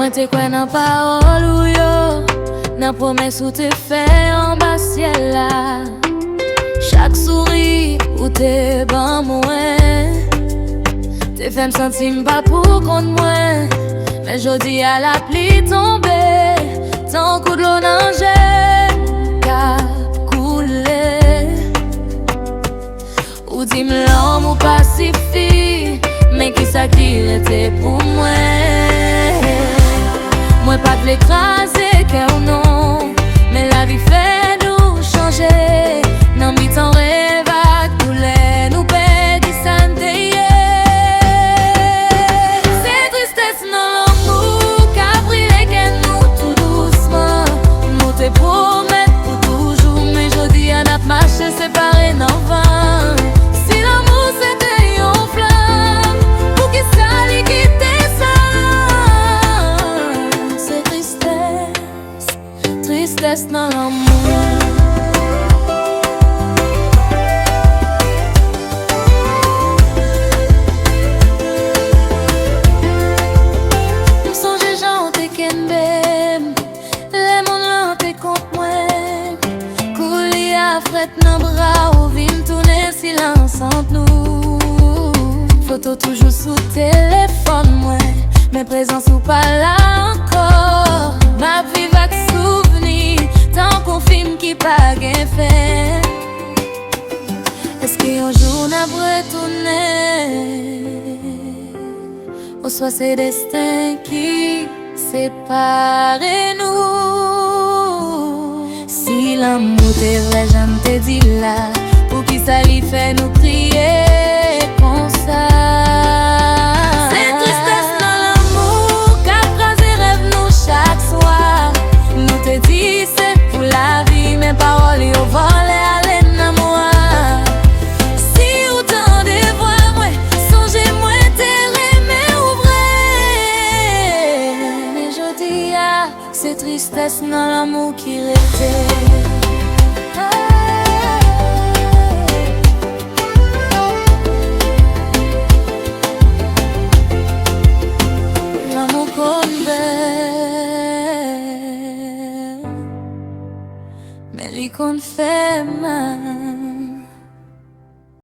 Moi te kwen nan parole ou yo, nan promesse ou te fait en bas ciel là. Chaque sourire ou te ban moi, te fait me sentir pas pour contre moi. Mais jodi à la pluie tombée, tant coup de l'eau nage cap coulé. Ou dis-moi l'homme ou pacifie, mais qui ça qui était pour moi? Moi pas de l'écraser cœur non, mais la vie fait nous changer. Nan mi tan rêve à couler, nous perdit santé. C'est tristesse dans l'amour qu'a brûlé que nous tout doucement. Nous te promet pour toujours, mais jodi à n'a marché séparé dans vent. Si l'amour c'était une flamme, pour qui ça li quitter ça? C'est tristesse, tristesse dans l'amour. Nan bras ou vin tourner silence entre nous. Photo toujours sous téléphone moi, mais présence ou pas là encore. Ma vie va que souvenir, tant qu'on film qui pas gain fait. Est-ce qu'un jour n'a retourner, ou soit c'est destin qui sépare nous? Si l'amour t'est vrai, j'en te dis là, pour qui ça lui fait nous crier comme ça? C'est tristesse dans l'amour, qu'a phrase rêve nous chaque soir. Nous te dis c'est pour la vie, mes paroles au vol et aller dans moi. Si autant de voir moi, songez-moi t'es mais ouvrez. Mais je dis ah, c'est tristesse dans l'amour qui restait. L'amour qu'on veut, mais lui qu'on fait.